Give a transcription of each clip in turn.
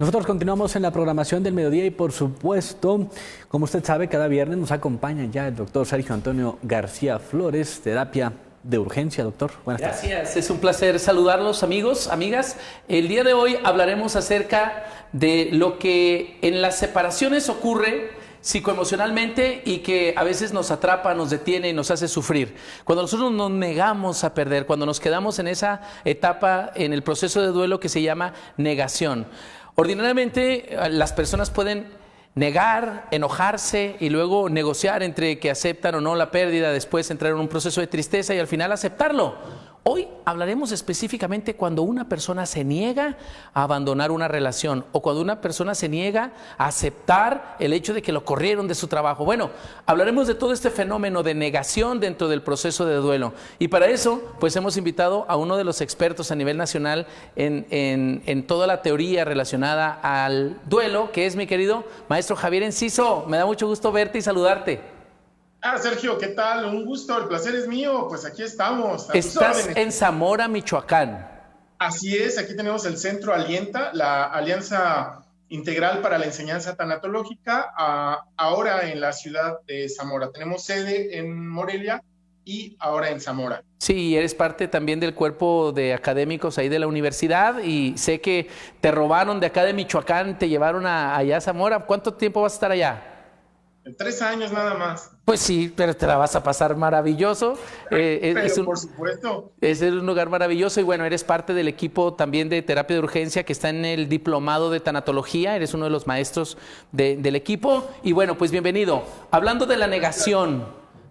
Nosotros continuamos en la programación del mediodía y por supuesto, como usted sabe, cada viernes nos acompaña ya el doctor Sergio Antonio García Flores, terapia de urgencia. Doctor, buenas tardes. Gracias, es un placer saludarlos, amigos, amigas. El día de hoy hablaremos acerca de lo que en las separaciones ocurre psicoemocionalmente y que a veces nos atrapa, nos detiene y nos hace sufrir. Cuando nosotros nos negamos a perder, cuando nos quedamos en esa etapa, en el proceso de duelo que se llama negación. Ordinariamente las personas pueden negar, enojarse y luego negociar entre que aceptan o no la pérdida, después entrar en un proceso de tristeza y al final aceptarlo. Hoy hablaremos específicamente cuando una persona se niega a abandonar una relación o cuando una persona se niega a aceptar el hecho de que lo corrieron de su trabajo. Bueno, hablaremos de todo este fenómeno de negación dentro del proceso de duelo. Y para eso, pues hemos invitado a uno de los expertos a nivel nacional en toda la teoría relacionada al duelo, que es mi querido maestro Javier Enciso. Me da mucho gusto verte y saludarte. Sergio, ¿qué tal? Un gusto, el placer es mío. Pues aquí estamos. Estás en Zamora, Michoacán. Así es, aquí tenemos el Centro Alienta, la Alianza Integral para la Enseñanza Tanatológica, ahora en la ciudad de Zamora. Tenemos sede en Morelia y ahora en Zamora. Sí, eres parte también del cuerpo de académicos ahí de la universidad y sé que te robaron de acá de Michoacán, te llevaron allá a Zamora. ¿Cuánto tiempo vas a estar allá? 3 años nada más. Pues sí, pero te la vas a pasar maravilloso. Por supuesto. Es un lugar maravilloso y bueno, eres parte del equipo también de terapia de urgencia que está en el diplomado de tanatología, eres uno de los maestros del equipo y bueno, pues bienvenido. Hablando de la negación,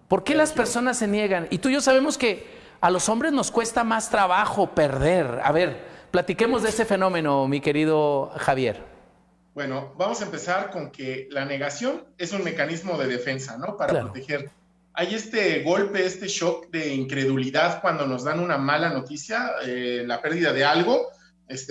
¿por qué las personas se niegan? Y tú y yo sabemos que a los hombres nos cuesta más trabajo perder. A ver, platiquemos de ese fenómeno, mi querido Javier. Bueno, vamos a empezar con que la negación es un mecanismo de defensa, ¿no? Para proteger. Hay este golpe, este shock de incredulidad cuando nos dan una mala noticia, la pérdida de algo.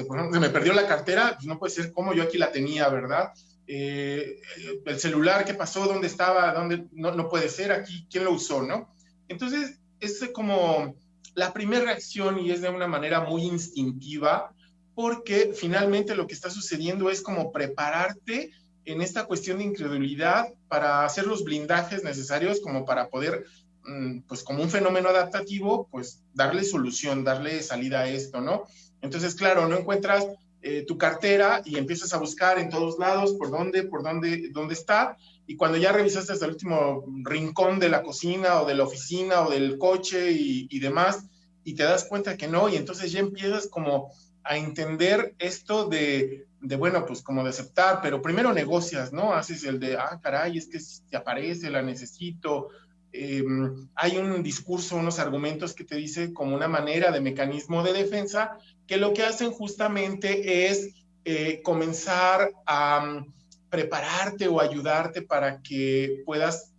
Por ejemplo, se me perdió la cartera, pues no puede ser como yo aquí la tenía, ¿verdad? El celular, ¿qué pasó? ¿Dónde estaba? ¿Dónde? No puede ser aquí, ¿quién lo usó, no? Entonces, es como la primera reacción y es de una manera muy instintiva, porque finalmente lo que está sucediendo es como prepararte en esta cuestión de incredulidad para hacer los blindajes necesarios como para poder, pues como un fenómeno adaptativo, pues darle solución, darle salida a esto, ¿no? Entonces, claro, no encuentras tu cartera y empiezas a buscar en todos lados por dónde está, y cuando ya revisaste hasta el último rincón de la cocina o de la oficina o del coche y demás, y te das cuenta que no, y entonces ya empiezas como a entender esto de bueno, pues como de aceptar, pero primero negocias, ¿no? Haces el de, caray, es que si te aparece, la necesito. Hay un discurso, unos argumentos que te dice como una manera de mecanismo de defensa, que lo que hacen justamente es comenzar a prepararte o ayudarte para que puedas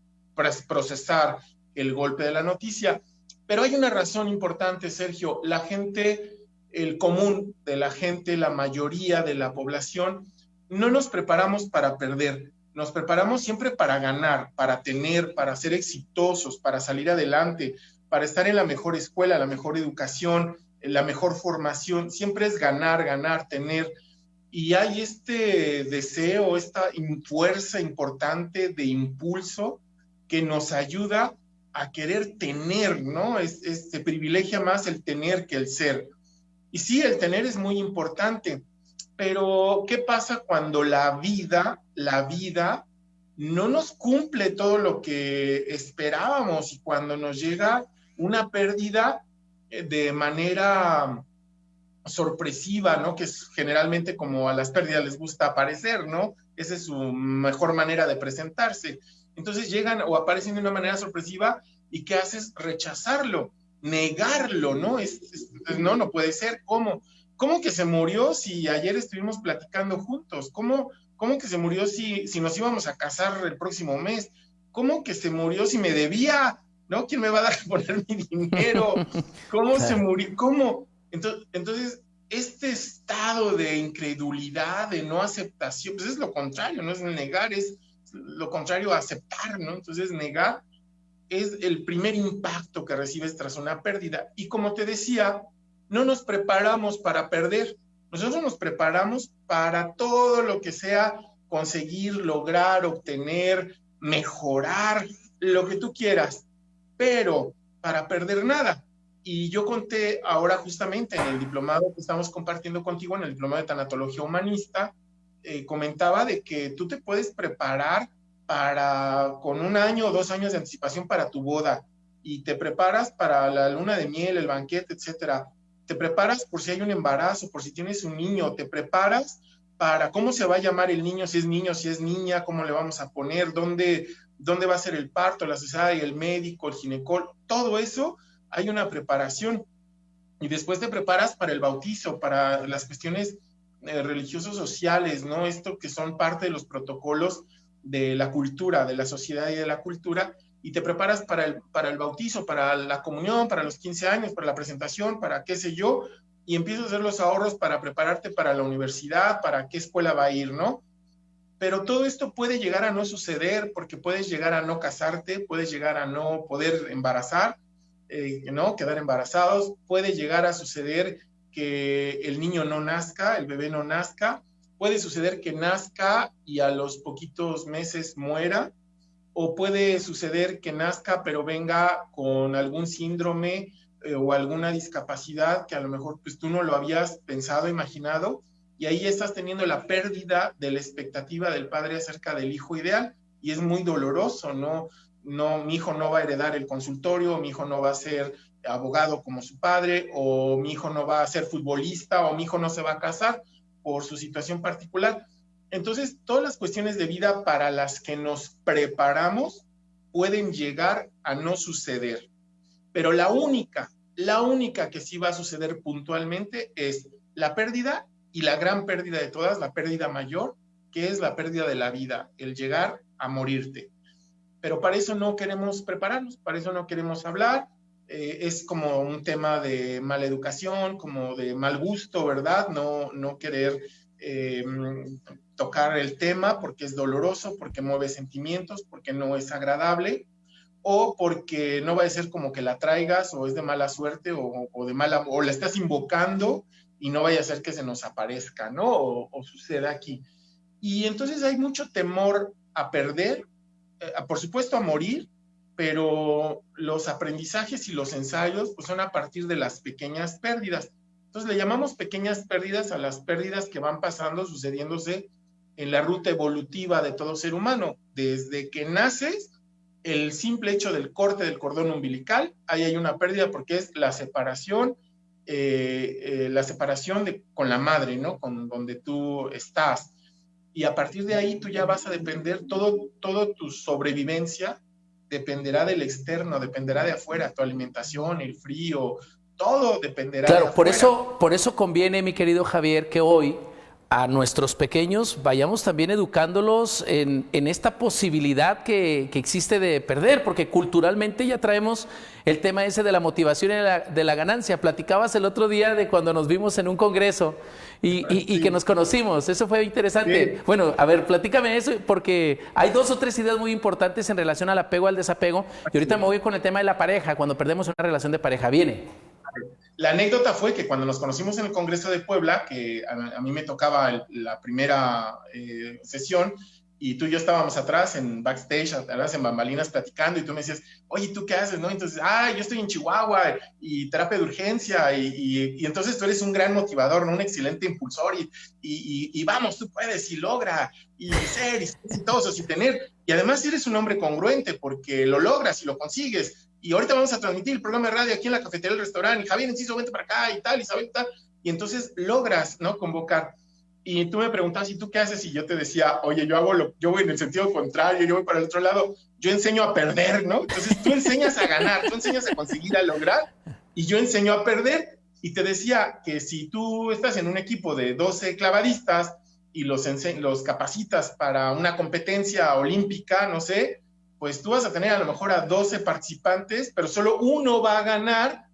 procesar el golpe de la noticia. Pero hay una razón importante, Sergio. La gente, el común de la gente, la mayoría de la población, no nos preparamos para perder, nos preparamos siempre para ganar, para tener, para ser exitosos, para salir adelante, para estar en la mejor escuela, la mejor educación, la mejor formación. Siempre es ganar, ganar, tener. Y hay este deseo, esta fuerza importante de impulso que nos ayuda a querer tener, ¿no? Se privilegia más el tener que el ser. Y sí, el tener es muy importante, pero ¿qué pasa cuando la vida no nos cumple todo lo que esperábamos y cuando nos llega una pérdida de manera sorpresiva, ¿no? Que es generalmente como a las pérdidas les gusta aparecer, ¿no? Esa es su mejor manera de presentarse. Entonces llegan o aparecen de una manera sorpresiva y ¿qué haces? Rechazarlo, negarlo, ¿no? No puede ser. ¿Cómo que se murió si ayer estuvimos platicando juntos? ¿Cómo que se murió si nos íbamos a casar el próximo mes? ¿Cómo que se murió si me debía? ¿No? ¿Quién me va a dar a poner mi dinero? ¿Cómo se murió? ¿Cómo? Entonces, este estado de incredulidad, de no aceptación, pues es lo contrario, no es negar, es lo contrario a aceptar, ¿no? Entonces, negar es el primer impacto que recibes tras una pérdida. Y como te decía, no nos preparamos para perder. Nosotros nos preparamos para todo lo que sea conseguir, lograr, obtener, mejorar, lo que tú quieras, pero para perder nada. Y yo conté ahora justamente en el diplomado que estamos compartiendo contigo, en el diplomado de tanatología humanista, comentaba de que tú te puedes preparar con 1 año o 2 años de anticipación para tu boda, y te preparas para la luna de miel, el banquete, etcétera. Te preparas por si hay un embarazo, por si tienes un niño, te preparas para cómo se va a llamar el niño, si es niño, si es niña, cómo le vamos a poner, dónde va a ser el parto, la cesárea, el médico, el ginecólogo, todo eso hay una preparación. Y después te preparas para el bautizo, para las cuestiones religiosos sociales, ¿no? Esto que son parte de los protocolos de la cultura, de la sociedad y de la cultura, y te preparas para el bautizo, para la comunión, para los 15 años, para la presentación, para qué sé yo, y empiezas a hacer los ahorros para prepararte para la universidad, para qué escuela va a ir, ¿no? Pero todo esto puede llegar a no suceder, porque puedes llegar a no casarte, puedes llegar a no poder embarazar, ¿no? Quedar embarazados, puede llegar a suceder que el niño no nazca, el bebé no nazca, puede suceder que nazca y a los poquitos meses muera, o puede suceder que nazca pero venga con algún síndrome o alguna discapacidad que a lo mejor pues tú no lo habías pensado, imaginado, y ahí estás teniendo la pérdida de la expectativa del padre acerca del hijo ideal, y es muy doloroso, ¿no? Mi hijo no va a heredar el consultorio, mi hijo no va a ser abogado como su padre, o mi hijo no va a ser futbolista, o mi hijo no se va a casar por su situación particular. Entonces, todas las cuestiones de vida para las que nos preparamos pueden llegar a no suceder. Pero la única que sí va a suceder puntualmente es la pérdida, y la gran pérdida de todas, la pérdida mayor, que es la pérdida de la vida, el llegar a morirte. Pero para eso no queremos prepararnos, para eso no queremos hablar. Es como un tema de mala educación, como de mal gusto, ¿verdad? No querer tocar el tema porque es doloroso, porque mueve sentimientos, porque no es agradable, o porque no va a ser como que la traigas, o es de mala suerte, o de mala, o la estás invocando y no vaya a ser que se nos aparezca, ¿no? O suceda aquí. Y entonces hay mucho temor a perder, por supuesto a morir, pero los aprendizajes y los ensayos pues son a partir de las pequeñas pérdidas. Entonces le llamamos pequeñas pérdidas a las pérdidas que van pasando, sucediéndose en la ruta evolutiva de todo ser humano. Desde que naces, el simple hecho del corte del cordón umbilical, ahí hay una pérdida porque es la separación con la madre, ¿no? Con donde tú estás. Y a partir de ahí tú ya vas a depender, todo tu sobrevivencia dependerá del externo, dependerá de afuera, tu alimentación, el frío, todo dependerá de afuera. Claro, por eso conviene, mi querido Javier, que hoy a nuestros pequeños vayamos también educándolos en esta posibilidad que existe de perder, porque culturalmente ya traemos el tema ese de la motivación y de la ganancia. Platicabas el otro día de cuando nos vimos en un congreso y que nos conocimos. Eso fue interesante. Sí. Bueno, a ver, platícame eso, porque hay 2 o 3 ideas muy importantes en relación al apego, al desapego. Y ahorita me voy con el tema de la pareja, cuando perdemos una relación de pareja. Viene. La anécdota fue que cuando nos conocimos en el Congreso de Puebla, que a mí me tocaba la primera sesión, y tú y yo estábamos atrás en backstage, atrás en bambalinas platicando, y tú me decías, oye, ¿tú qué haces? ¿No? Entonces, yo estoy en Chihuahua y terapia de urgencia, y entonces tú eres un gran motivador, ¿no? Un excelente impulsor, y vamos, tú puedes, y logra, y ser, y exitosos, y tener, y además eres un hombre congruente, porque lo logras y lo consigues. Y ahorita vamos a transmitir el programa de radio aquí en la cafetería del restaurante, y Javier Enciso, vente para acá, y tal, Isabel, y tal. Y entonces logras, ¿no? Convocar. Y tú me preguntabas, ¿y tú qué haces? Y yo te decía, oye, yo voy en el sentido contrario, yo voy para el otro lado, yo enseño a perder, ¿no? Entonces tú enseñas a ganar, tú enseñas a conseguir, a lograr, y yo enseño a perder. Y te decía que si tú estás en un equipo de 12 clavadistas y los capacitas para una competencia olímpica, no sé, pues tú vas a tener a lo mejor a 12 participantes, pero solo uno va a ganar,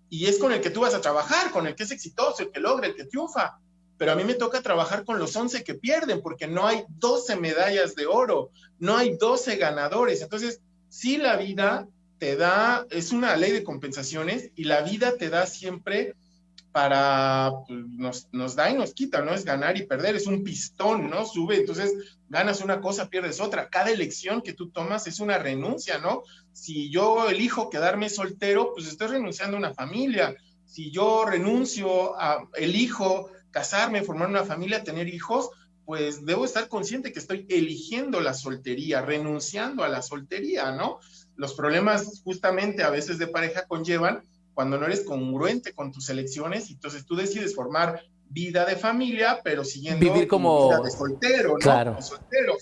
y es con el que tú vas a trabajar, con el que es exitoso, el que logra, el que triunfa. Pero a mí me toca trabajar con los 11 que pierden, porque no hay 12 medallas de oro, no hay 12 ganadores. Entonces, sí, la vida te da, es una ley de compensaciones, y la vida te da siempre pues, nos da y nos quita, ¿no? Es ganar y perder, es un pistón, ¿no? Sube, entonces ganas una cosa, pierdes otra. Cada elección que tú tomas es una renuncia, ¿no? Si yo elijo quedarme soltero, pues estoy renunciando a una familia. Si yo elijo casarme, formar una familia, tener hijos, pues debo estar consciente que estoy eligiendo la soltería, renunciando a la soltería, ¿no? Los problemas justamente a veces de pareja conllevan cuando no eres congruente con tus elecciones, entonces tú decides formar vida de familia, pero siguiendo vivir como vida de soltero, ¿no? Claro. Como soltero.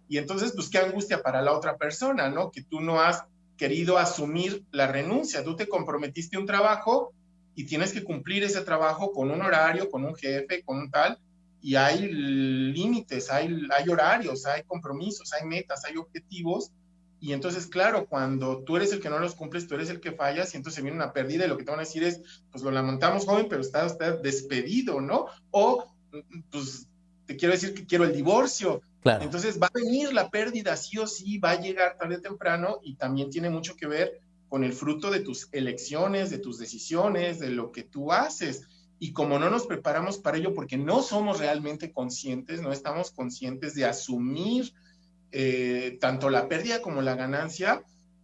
Y entonces, pues qué angustia para la otra persona, ¿no? Que tú no has querido asumir la renuncia, tú te comprometiste a un trabajo y tienes que cumplir ese trabajo con un horario, con un jefe, con un tal, y hay límites, hay horarios, hay compromisos, hay metas, hay objetivos, y entonces, claro, cuando tú eres el que no los cumples, tú eres el que fallas, y entonces viene una pérdida, y lo que te van a decir es, pues lo lamentamos, joven, pero está usted despedido, ¿no? O, pues, te quiero decir que quiero el divorcio. Claro. Entonces va a venir la pérdida, sí o sí, va a llegar tarde o temprano, y también tiene mucho que ver con el fruto de tus elecciones, de tus decisiones, de lo que tú haces. Y como no nos preparamos para ello, porque no somos realmente conscientes, no estamos conscientes de asumir tanto la pérdida como la ganancia,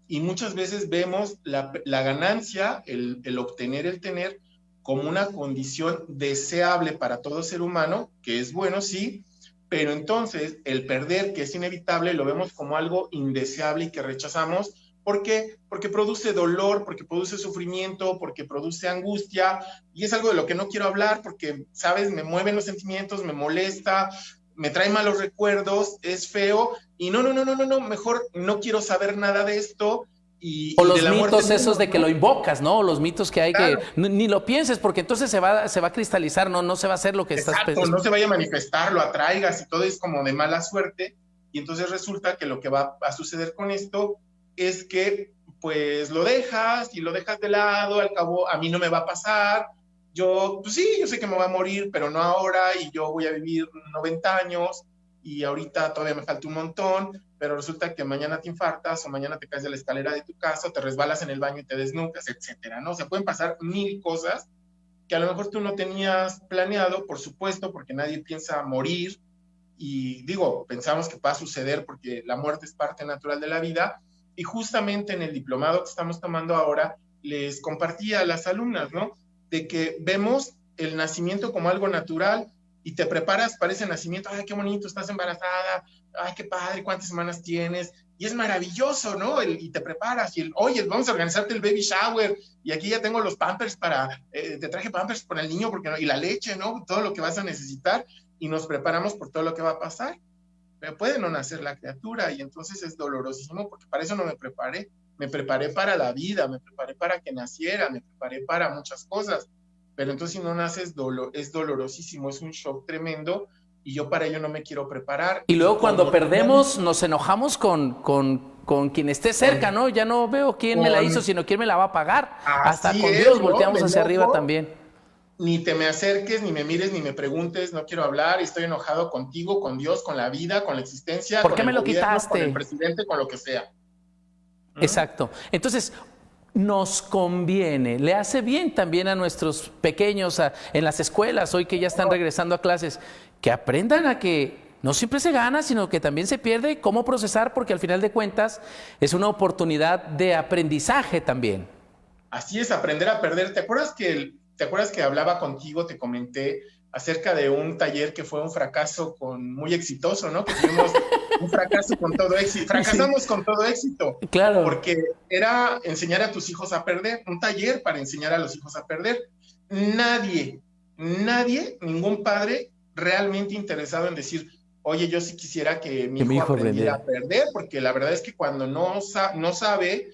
y muchas veces vemos la ganancia, el obtener, el tener, como una condición deseable para todo ser humano, que es bueno, sí, pero entonces el perder, que es inevitable, lo vemos como algo indeseable y que rechazamos. ¿Por qué? Porque produce dolor, porque produce sufrimiento, porque produce angustia, y es algo de lo que no quiero hablar porque, ¿sabes? Me mueven los sentimientos, me molesta, me trae malos recuerdos, es feo, y no, mejor no quiero saber nada de esto. O los mitos esos de que lo invocas, ¿no? Los mitos que hay, claro, que ni lo pienses, porque entonces se va a cristalizar, no se va a hacer lo que estás pensando. No se vaya a manifestar, lo atraigas y todo es como de mala suerte, y entonces resulta que lo que va a suceder con esto es que pues lo dejas y lo dejas de lado, al cabo a mí no me va a pasar, pues sí, yo sé que me voy a morir, pero no ahora, y yo voy a vivir 90 años, y ahorita todavía me falta un montón, pero resulta que mañana te infartas, o mañana te caes de la escalera de tu casa, o te resbalas en el baño y te desnucas, etcétera, ¿no? O sea, pueden pasar 1000 cosas que a lo mejor tú no tenías planeado, por supuesto, porque nadie piensa morir, y digo, pensamos que va a suceder porque la muerte es parte natural de la vida, y justamente en el diplomado que estamos tomando ahora, les compartía a las alumnas, ¿no? De que vemos el nacimiento como algo natural y te preparas para ese nacimiento. Ay, qué bonito, estás embarazada, ay, qué padre, cuántas semanas tienes, y es maravilloso, ¿no? Y te preparas, y oye, vamos a organizarte el baby shower, y aquí ya tengo los pampers te traje pampers para el niño, porque no, y la leche, ¿no? Todo lo que vas a necesitar, y nos preparamos por todo lo que va a pasar. Pero puede no nacer la criatura, y entonces es dolorosísimo, porque para eso no me preparé para la vida, me preparé para que naciera, me preparé para muchas cosas, pero entonces si no naces, es dolorosísimo, es un shock tremendo, y yo para ello no me quiero preparar. Y luego cuando perdemos nos enojamos con quien esté cerca, ¿no? Ya no veo quién me la hizo, sino quién me la va a pagar. Hasta con Dios volteamos hacia arriba también. Ni te me acerques, ni me mires, ni me preguntes, no quiero hablar, estoy enojado contigo, con Dios, con la vida, con la existencia. ¿Por qué me lo quitaste? Con el presidente, con lo que sea. Exacto. Entonces, nos conviene, le hace bien también a nuestros pequeños en las escuelas, hoy que ya están regresando a clases, que aprendan a que no siempre se gana, sino que también se pierde, cómo procesar, porque al final de cuentas es una oportunidad de aprendizaje también. Así es, aprender a perder. ¿Te acuerdas que hablaba contigo, te comenté acerca de un taller que fue un fracaso muy exitoso, ¿no? Que tuvimos un fracaso con todo éxito. Fracasamos con todo éxito. Claro. Porque era enseñar a tus hijos a perder, un taller para enseñar a los hijos a perder. Nadie, ningún padre realmente interesado en decir, oye, yo sí quisiera que mi hijo aprendiera a perder, porque la verdad es que cuando no sabe,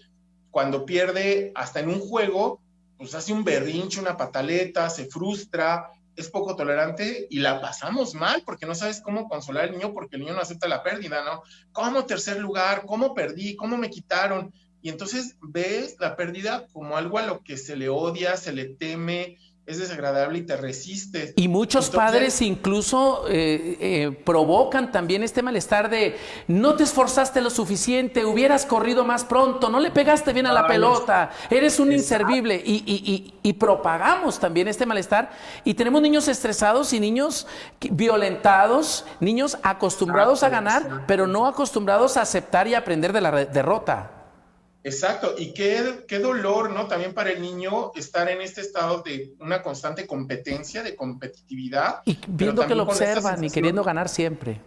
cuando pierde hasta en un juego, pues hace un berrinche, una pataleta, se frustra, es poco tolerante y la pasamos mal porque no sabes cómo consolar al niño porque el niño no acepta la pérdida, ¿no? ¿Cómo tercer lugar? ¿Cómo perdí? ¿Cómo me quitaron? Y entonces ves la pérdida como algo a lo que se le odia, se le teme, es desagradable y te resistes. Y muchos Entonces, padres incluso provocan también este malestar de no te esforzaste lo suficiente, hubieras corrido más pronto, no le pegaste bien a la pelota, eres un inservible. Y propagamos también este malestar y tenemos niños estresados y niños violentados, niños acostumbrados a ganar, pero no acostumbrados a aceptar y aprender de la derrota. Exacto, y qué dolor, ¿no? También para el niño estar en este estado de una constante competencia, de competitividad. Y viendo que lo observan y queriendo ganar siempre.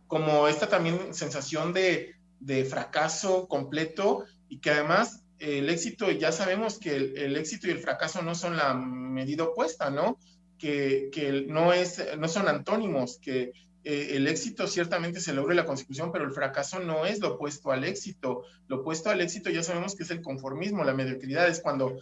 Como esta también sensación de fracaso completo y que además el éxito, ya sabemos que el éxito y el fracaso no son la medida opuesta, ¿no? Que no son antónimos, que el éxito ciertamente se logra la consecución, pero el fracaso no es lo opuesto al éxito. Lo opuesto al éxito ya sabemos que es el conformismo, la mediocridad, es cuando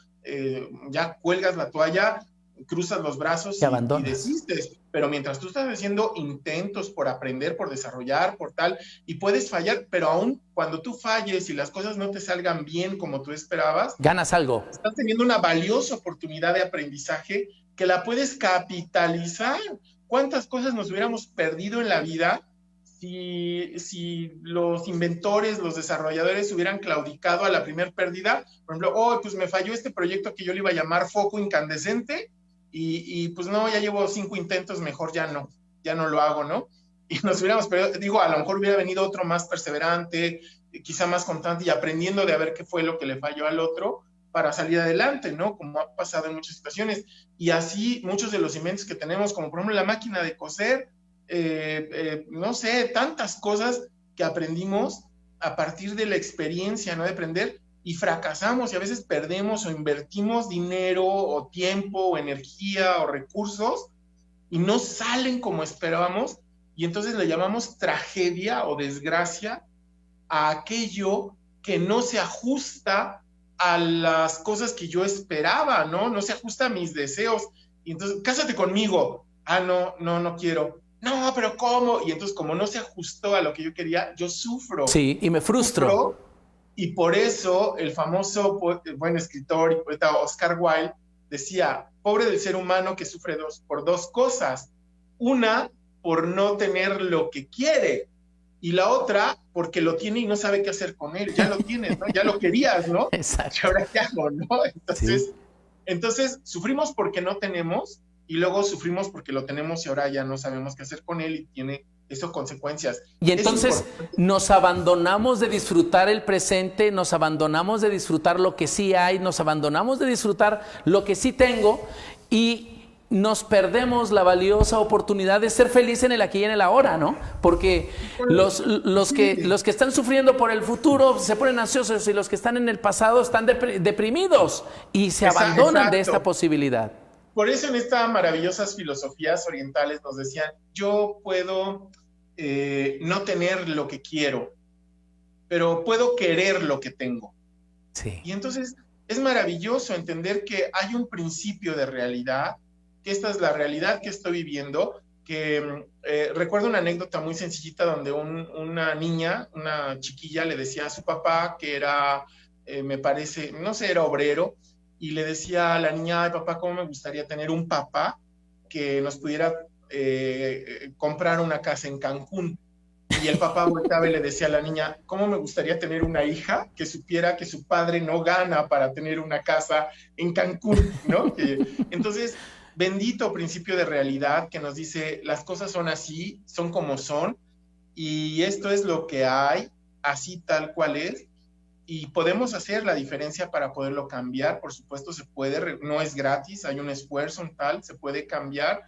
ya cuelgas la toalla, cruzas los brazos y desistes. Pero mientras tú estás haciendo intentos por aprender, por desarrollar, por tal, y puedes fallar, pero aún cuando tú falles y las cosas no te salgan bien como tú esperabas, ganas algo. Estás teniendo una valiosa oportunidad de aprendizaje que la puedes capitalizar. ¿Cuántas cosas nos hubiéramos perdido en la vida si los inventores, los desarrolladores hubieran claudicado a la primer pérdida? Por ejemplo, pues me falló este proyecto que yo le iba a llamar foco incandescente y pues no, ya llevo 5 intentos, mejor ya no lo hago, ¿no? Y nos hubiéramos perdido, digo, a lo mejor hubiera venido otro más perseverante, quizá más constante y aprendiendo de a ver qué fue lo que le falló al otro para salir adelante, ¿no? Como ha pasado en muchas situaciones. Y así muchos de los inventos que tenemos, como por ejemplo la máquina de coser, no sé, tantas cosas que aprendimos a partir de la experiencia, ¿no? De aprender, y fracasamos y a veces perdemos o invertimos dinero o tiempo o energía o recursos y no salen como esperábamos y entonces le llamamos tragedia o desgracia a aquello que no se ajusta a las cosas que yo esperaba, ¿no? No se ajusta a mis deseos. Y entonces, cásate conmigo. No quiero. No, pero ¿cómo? Y entonces, como no se ajustó a lo que yo quería, yo sufro. Sí, y me frustro. Y por eso el famoso buen escritor y poeta Oscar Wilde decía, pobre del ser humano que sufre por dos cosas. Una, por no tener lo que quiere. Y la otra, porque lo tiene y no sabe qué hacer con él. Ya lo tienes, ¿no? Ya lo querías, ¿no? Exacto. ¿Y ahora qué hago, no? Entonces, sufrimos porque no tenemos y luego sufrimos porque lo tenemos y ahora ya no sabemos qué hacer con él y tiene eso consecuencias. Y entonces nos abandonamos de disfrutar el presente, nos abandonamos de disfrutar lo que sí hay, nos abandonamos de disfrutar lo que sí tengo y nos perdemos la valiosa oportunidad de ser feliz en el aquí y en el ahora, ¿no? Porque los que están sufriendo por el futuro se ponen ansiosos y los que están en el pasado están deprimidos y se abandonan de esta posibilidad. Por eso en estas maravillosas filosofías orientales nos decían, yo puedo no tener lo que quiero, pero puedo querer lo que tengo. Sí. Y entonces es maravilloso entender que hay un principio de realidad, que esta es la realidad que estoy viviendo, que recuerdo una anécdota muy sencillita donde una niña, una chiquilla le decía a su papá que era, me parece, no sé, era obrero, y le decía a la niña, ay papá, cómo me gustaría tener un papá que nos pudiera comprar una casa en Cancún. Y el papá volteaba y le decía a la niña, cómo me gustaría tener una hija que supiera que su padre no gana para tener una casa en Cancún, ¿no? Entonces, bendito principio de realidad que nos dice, las cosas son así, son como son, y esto es lo que hay, así tal cual es, y podemos hacer la diferencia para poderlo cambiar. Por supuesto se puede, no es gratis, hay un esfuerzo en tal, se puede cambiar,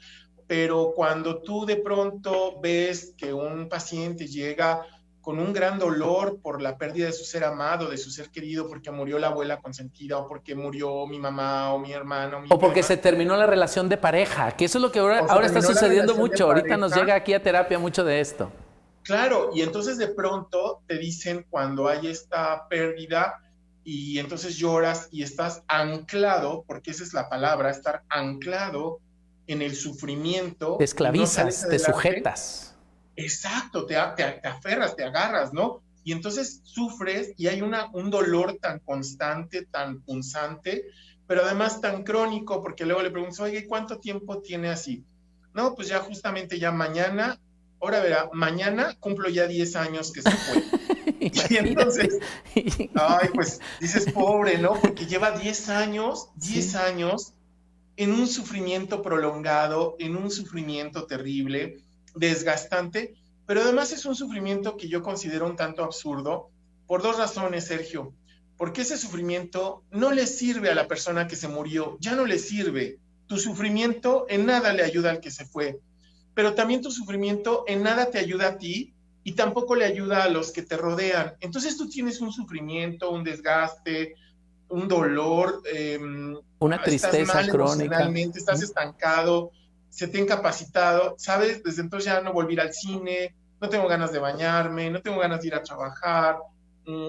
pero cuando tú de pronto ves que un paciente llega con un gran dolor por la pérdida de su ser amado, de su ser querido, porque murió la abuela consentida, o porque murió mi mamá, o mi hermano, o porque se terminó la relación de pareja, que eso es lo que ahora está sucediendo mucho. Ahorita nos llega aquí a terapia mucho de esto. Claro, y entonces de pronto te dicen cuando hay esta pérdida y entonces lloras y estás anclado, porque esa es la palabra, estar anclado en el sufrimiento. Te esclavizas, te sujetas. Exacto, te aferras, te agarras, ¿no? Y entonces sufres y hay un dolor tan constante, tan punzante, pero además tan crónico, porque luego le pregunto, oye, ¿cuánto tiempo tiene así? No, pues ya justamente ya mañana, ahora verá, mañana cumplo ya 10 años que se fue. Y entonces, ay, pues dices, pobre, ¿no? Porque lleva 10 años en un sufrimiento prolongado, en un sufrimiento terrible, desgastante, pero además es un sufrimiento que yo considero un tanto absurdo por dos razones, Sergio. Porque ese sufrimiento no le sirve a la persona que se murió, ya no le sirve. Tu sufrimiento en nada le ayuda al que se fue, pero también tu sufrimiento en nada te ayuda a ti y tampoco le ayuda a los que te rodean. Entonces tú tienes un sufrimiento, un desgaste, un dolor, una tristeza estás mal crónica, emocionalmente, estás estancado, se te ha incapacitado, ¿sabes? Desde entonces ya no volví al cine, no tengo ganas de bañarme, no tengo ganas de ir a trabajar,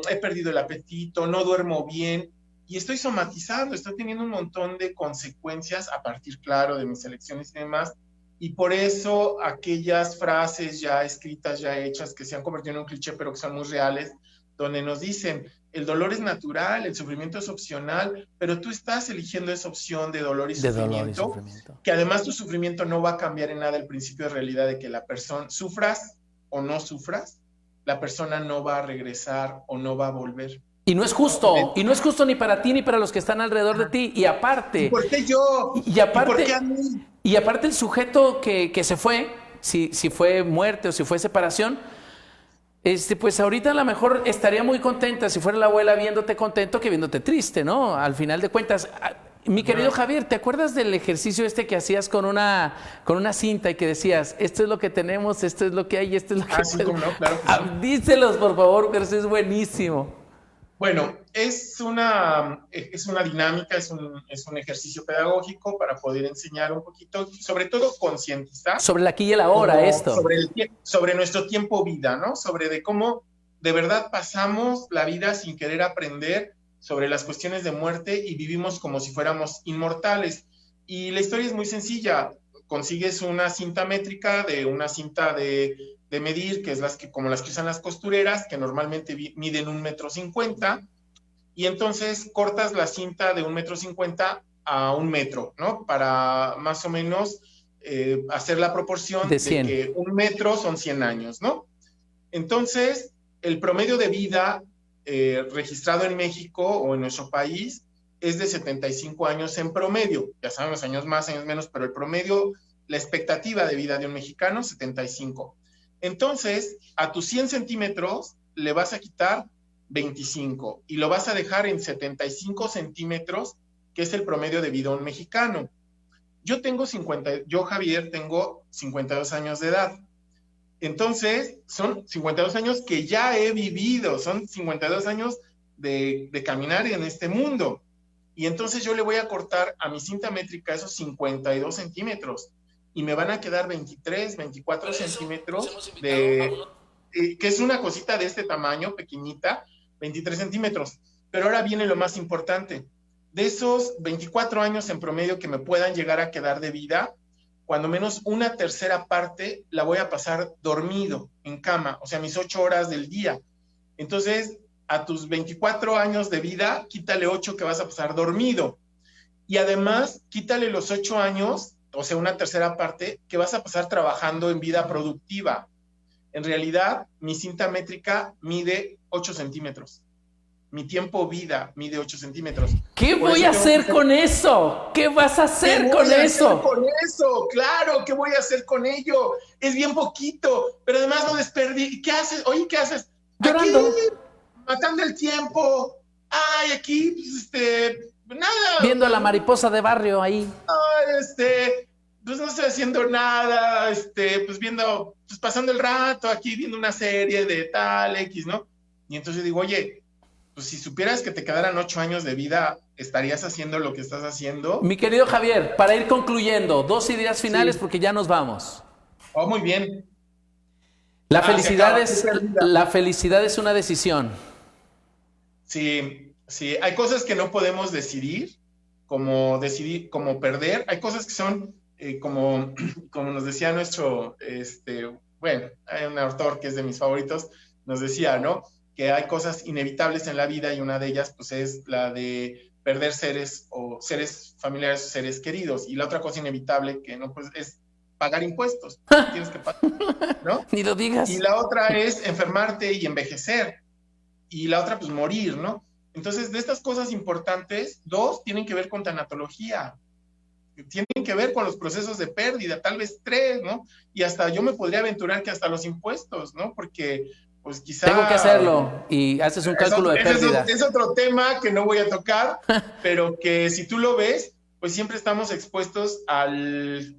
he perdido el apetito, no duermo bien y estoy somatizando, estoy teniendo un montón de consecuencias a partir, claro, de mis elecciones y demás. Y por eso aquellas frases ya escritas, ya hechas, que se han convertido en un cliché, pero que son muy reales, donde nos dicen, el dolor es natural, el sufrimiento es opcional, pero tú estás eligiendo esa opción de dolor y sufrimiento, que además tu sufrimiento no va a cambiar en nada el principio de realidad de que la persona, sufras o no sufras, la persona no va a regresar o no va a volver. Y no es justo, ni para ti ni para los que están alrededor de ti. Y aparte... ¿Y por qué yo? Y aparte, ¿Y por qué a mí? Y aparte el sujeto que se fue, si fue muerte o si fue separación, pues ahorita a lo mejor estaría muy contenta si fuera la abuela viéndote contento que viéndote triste, ¿no? Al final de cuentas... Mi querido Javier, ¿te acuerdas del ejercicio que hacías con una cinta y que decías, esto es lo que tenemos, esto es lo que hay, esto es lo que... Sí, cómo no, claro que sí. Díselos, por favor, pero eso es buenísimo. Bueno, es una dinámica, es un ejercicio pedagógico para poder enseñar un poquito, sobre todo concientizar. Sobre el aquí y el ahora, esto. Sobre nuestro tiempo vida, ¿no? Sobre de cómo de verdad pasamos la vida sin querer aprender sobre las cuestiones de muerte y vivimos como si fuéramos inmortales. Y la historia es muy sencilla. Consigues una cinta métrica de una cinta de medir, que es como las que usan las costureras, que normalmente miden 1,50 m, y entonces cortas la cinta de 1,50 m a 1 metro, ¿no? Para más o menos hacer la proporción de que 1 metro son 100 años, ¿no? Entonces, el promedio de vida registrado en México o en nuestro país es de 75 años en promedio. Ya sabemos, años más, años menos, pero el promedio, la expectativa de vida de un mexicano, 75. Entonces, a tus 100 centímetros le vas a quitar 25 y lo vas a dejar en 75 centímetros, que es el promedio de vida de un mexicano. Yo, Javier, tengo 52 años de edad. Entonces, son 52 años que ya he vivido, son 52 años de caminar en este mundo. Y entonces yo le voy a cortar a mi cinta métrica esos 52 centímetros y me van a quedar 23, 24 centímetros que es una cosita de este tamaño, pequeñita, 23 centímetros. Pero ahora viene lo más importante. De esos 24 años en promedio que me puedan llegar a quedar de vida, cuando menos una tercera parte la voy a pasar dormido, en cama, o sea, mis 8 horas del día. Entonces, a tus 24 años de vida, quítale 8 que vas a pasar dormido. Y además, quítale los 8 años, o sea, una tercera parte, que vas a pasar trabajando en vida productiva. En realidad, mi cinta métrica mide 8 centímetros. Mi tiempo vida mide 8 centímetros. ¿Qué voy a hacer con eso? ¿Qué vas a hacer con eso? Con eso, claro, ¿qué voy a hacer con ello? Es bien poquito, pero además lo desperdí. ¿Qué haces? Oye, ¿qué haces? Llorando. Aquí, matando el tiempo. Ay, aquí, nada. Viendo a la mariposa de barrio ahí. Ay, pues no estoy haciendo nada, pues pasando el rato aquí viendo una serie de tal X, ¿no? Y entonces digo, oye, pues si supieras que te quedaran 8 años de vida, ¿estarías haciendo lo que estás haciendo? Mi querido Javier, para ir concluyendo, 2 ideas finales porque ya nos vamos. Oh, muy bien. La felicidad es una decisión. Sí, hay cosas que no podemos decidir, como perder. Hay cosas que son, como nos decía nuestro, hay un autor que es de mis favoritos, nos decía, ¿no? Que hay cosas inevitables en la vida y una de ellas, pues, es la de perder seres o seres familiares o seres queridos. Y la otra cosa inevitable que no, pues, es pagar impuestos. Tienes que pagar, ¿no? Ni lo digas. Y la otra es enfermarte y envejecer. Y la otra, pues, morir, ¿no? Entonces, de estas cosas importantes, 2 tienen que ver con tanatología. Tienen que ver con los procesos de pérdida, tal vez 3, ¿no? Y hasta yo me podría aventurar que hasta los impuestos, ¿no? Porque, pues, quizá... Tengo que hacerlo y haces un cálculo de pérdida. Es otro tema que no voy a tocar, pero que si tú lo ves, pues siempre estamos expuestos al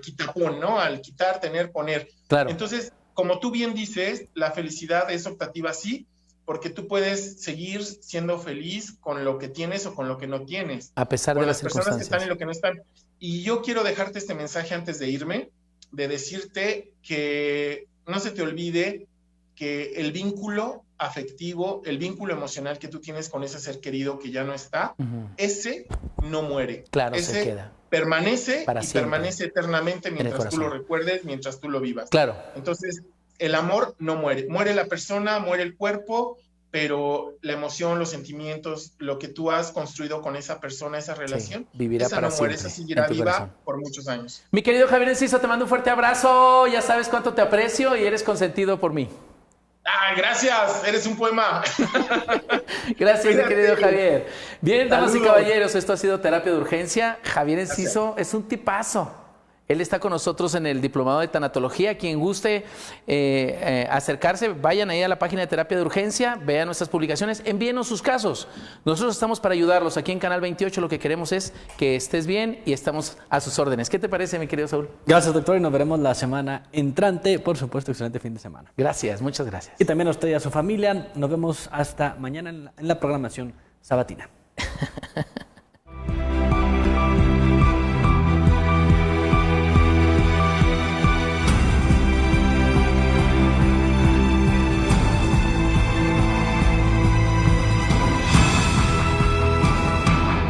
quitapón, ¿no? Al quitar, tener, poner. Claro. Entonces, como tú bien dices, la felicidad es optativa, sí, porque tú puedes seguir siendo feliz con lo que tienes o con lo que no tienes. A pesar de las personas que están circunstancias. y lo que no están. Y yo quiero dejarte este mensaje antes de irme, de decirte que no se te olvide que el vínculo afectivo, el vínculo emocional que tú tienes con ese ser querido que ya no está, ese no muere. Claro, ese se queda. Permanece Para y siempre. permanece eternamente mientras tú lo recuerdes, mientras tú lo vivas. Claro. Entonces, el amor no muere. Muere la persona, muere el cuerpo, pero la emoción, los sentimientos, lo que tú has construido con esa persona, esa relación, vivirá esa para no muere, siempre esa seguirá en tu viva corazón. por muchos años. Mi querido Javier Enciso, te mando un fuerte abrazo. Ya sabes cuánto te aprecio y eres consentido por mí. ¡Ah, gracias! Eres un poema. Gracias, mi querido Javier. Bien, damas y Saludos. caballeros, esto ha sido Terapia de Urgencia. Javier Enciso es un tipazo. Él está con nosotros en el Diplomado de Tanatología. Quien guste acercarse, vayan ahí a la página de Terapia de Urgencia, vean nuestras publicaciones, envíenos sus casos. Nosotros estamos para ayudarlos. Aquí en Canal 28 lo que queremos es que estés bien y estamos a sus órdenes. ¿Qué te parece, mi querido Saúl? Gracias, doctor, y nos veremos la semana entrante. Por supuesto, excelente fin de semana. Gracias, muchas gracias. Y también a usted y a su familia. Nos vemos hasta mañana en la programación sabatina.